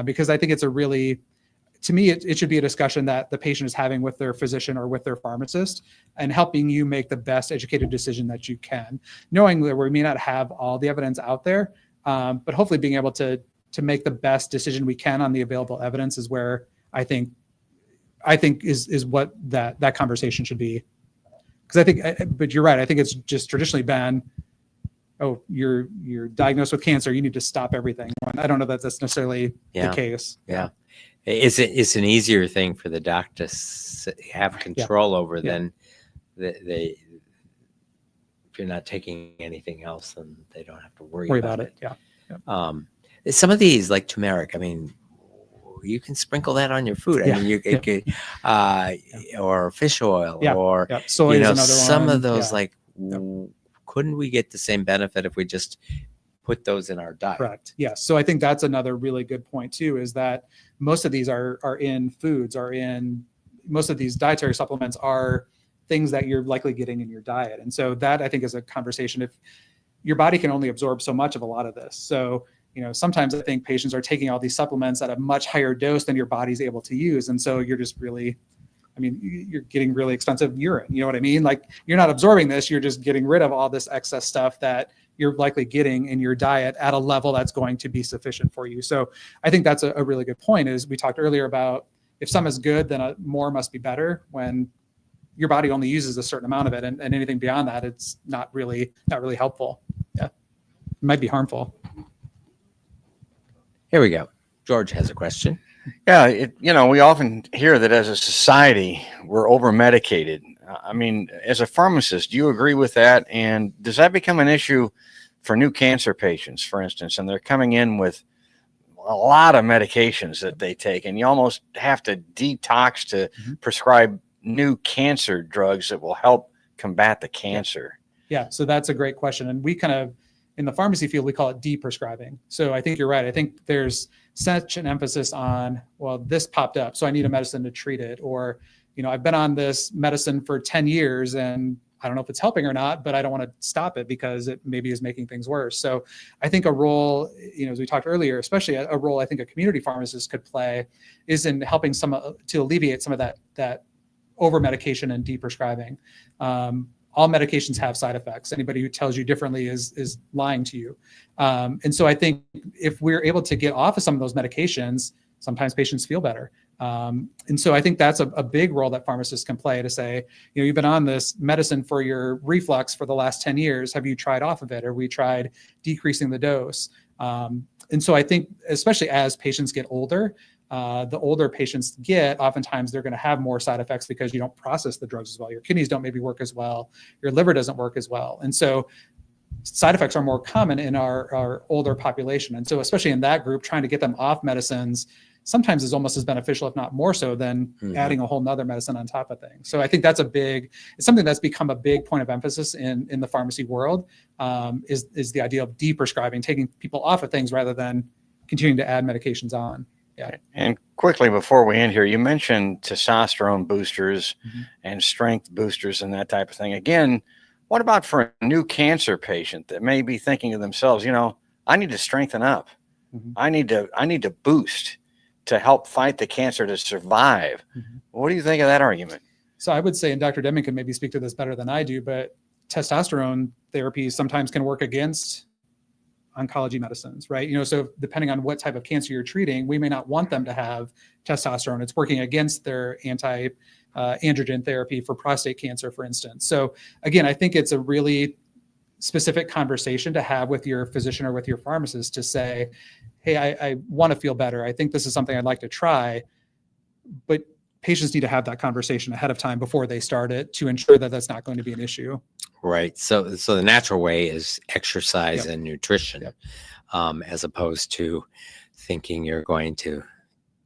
because I think it's to me, it should be a discussion that the patient is having with their physician or with their pharmacist and helping you make the best educated decision that you can, knowing that we may not have all the evidence out there, but hopefully being able to make the best decision we can on the available evidence is where I think is what that conversation should be. Because but you're right, I think it's just traditionally been, oh, you're diagnosed with cancer, you need to stop everything. I don't know that that's necessarily the case. Yeah. It's an easier thing for the doc to have control over than if you're not taking anything else, then they don't have to worry about it. Yeah. Some of these, like turmeric, I mean, you can sprinkle that on your food. I mean, it could, or fish oil, or soy is another some one. of those, couldn't we get the same benefit if we just put those in our diet? Correct. Yes. So I think that's another really good point too, is that most of these are in foods, most of these dietary supplements are things that you're likely getting in your diet. And so that I think is a conversation. If your body can only absorb so much of a lot of this. So, sometimes I think patients are taking all these supplements at a much higher dose than your body's able to use. And so you're just really, you're getting really expensive urine. You know what I mean? Like you're not absorbing this, you're just getting rid of all this excess stuff that you're likely getting in your diet at a level that's going to be sufficient for you. So I think that's a really good point. Is we talked earlier about if some is good, then more must be better, when your body only uses a certain amount of it, and anything beyond that, it's not really helpful. Yeah, it might be harmful. Here we go. George has a question. Yeah, we often hear that as a society, we're over medicated. I mean, as a pharmacist, do you agree with that? And does that become an issue for new cancer patients, for instance, and they're coming in with a lot of medications that they take, and you almost have to detox to prescribe new cancer drugs that will help combat the cancer? Yeah, so that's a great question. And we kind of, in the pharmacy field, we call it de-prescribing. So I think you're right. I think there's such an emphasis on, well, this popped up, so I need a medicine to treat it. Or, I've been on this medicine for 10 years and I don't know if it's helping or not, but I don't want to stop it because it maybe is making things worse. So I think a role, as we talked earlier, especially a role I think a community pharmacist could play is in helping to alleviate some of that over medication and de-prescribing. All medications have side effects. Anybody who tells you differently is lying to you. And so I think if we're able to get off of some of those medications, sometimes patients feel better. And so I think that's a big role that pharmacists can play to say, you've been on this medicine for your reflux for the last 10 years. Have you tried off of it? Or we tried decreasing the dose? And so I think, especially as patients get older, the older patients get, oftentimes they're going to have more side effects because you don't process the drugs as well. Your kidneys don't maybe work as well. Your liver doesn't work as well. And so side effects are more common in our older population. And so especially in that group, trying to get them off medicines sometimes is almost as beneficial, if not more so, than adding a whole nother medicine on top of things. So I think that's it's something that's become a big point of emphasis in the pharmacy world, is the idea of de-prescribing, taking people off of things rather than continuing to add medications on. Yeah. And quickly before we end here, you mentioned testosterone boosters and strength boosters and that type of thing. Again, what about for a new cancer patient that may be thinking to themselves, I need to strengthen up. I need to boost to help fight the cancer to survive. What do you think of that argument? So I would say, and Dr. Deming can maybe speak to this better than I do, but testosterone therapy sometimes can work against oncology medicines, right? So depending on what type of cancer you're treating, we may not want them to have testosterone. It's working against their anti-androgen therapy for prostate cancer, for instance. So again, I think it's a really specific conversation to have with your physician or with your pharmacist to say, hey, I want to feel better. I think this is something I'd like to try, but patients need to have that conversation ahead of time before they start it to ensure that that's not going to be an issue. Right. So the natural way is exercise and nutrition, as opposed to thinking you're going to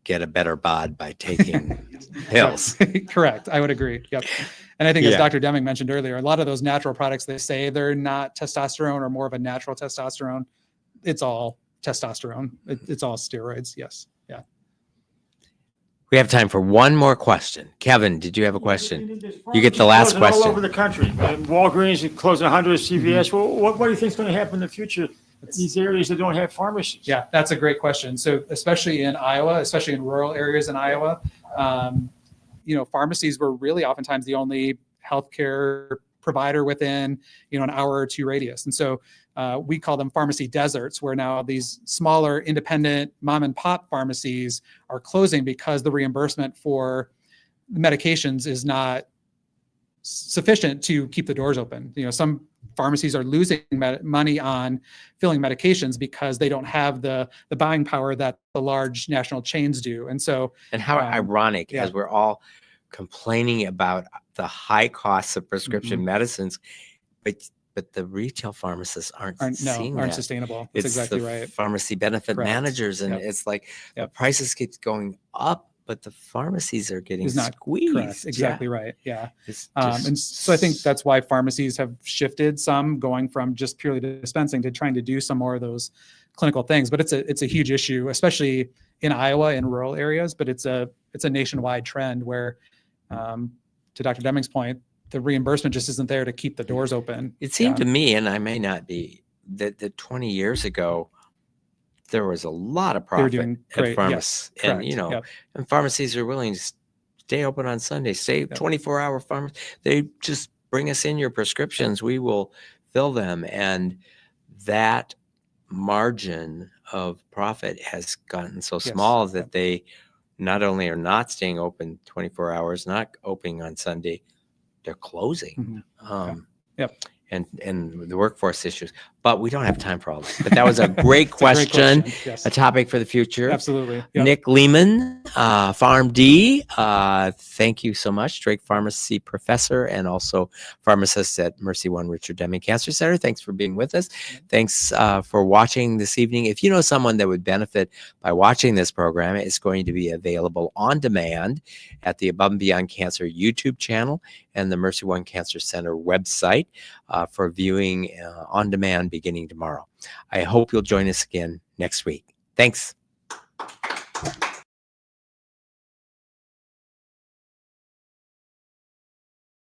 get a better bod by taking pills. Correct. I would agree. Yep. And I think as Dr. Deming mentioned earlier, a lot of those natural products, they say they're not testosterone or more of a natural testosterone. It's all testosterone. It's all steroids. Yes. Yeah. We have time for one more question. Kevin, did you have a question? You get the last question. All over the country. Walgreens is closing 100, CVS. Well, what do you think is going to happen in the future? These areas that don't have pharmacies. Yeah, that's a great question. So especially in Iowa, especially in rural areas in Iowa, pharmacies were really oftentimes the only healthcare provider within, an hour or two radius. And so we call them pharmacy deserts, where now these smaller independent mom and pop pharmacies are closing because the reimbursement for the medications is not sufficient to keep the doors open. Some pharmacies are losing money on filling medications because they don't have the buying power that the large national chains do. And so, and how ironic, as we're all complaining about the high costs of prescription medicines, but the retail pharmacists aren't sustainable. That's exactly right. Pharmacy benefit managers, and it's like the prices keep going up, but the pharmacies are getting squeezed. Correct. Exactly right. Yeah. And so I think that's why pharmacies have shifted some, going from just purely dispensing to trying to do some more of those clinical things. But it's a huge issue, especially in Iowa in rural areas. But it's a nationwide trend where, to Dr. Deming's point, the reimbursement just isn't there to keep the doors open. It seemed to me, and I may not be, that 20 years ago, there was a lot of profit at pharmacies. Yes, and, and pharmacies are willing to stay open on Sunday, 24-hour pharmacy. They just bring us in your prescriptions. We will fill them. And that margin of profit has gotten so small that they not only are not staying open 24 hours, not opening on Sunday, they're closing. and the workforce issues. But we don't have time for all that. But that was a great question, Yes, a topic for the future. absolutely. Yep. Nick Lehman, PharmD, thank you so much. Drake Pharmacy Professor and also pharmacist at Mercy One Richard Deming Cancer Center. Thanks for being with us. Thanks for watching this evening. If you know someone that would benefit by watching this program, it's going to be available on demand at the Above and Beyond Cancer YouTube channel and the Mercy One Cancer Center website for viewing on demand beginning tomorrow. I hope you'll join us again next week. Thanks.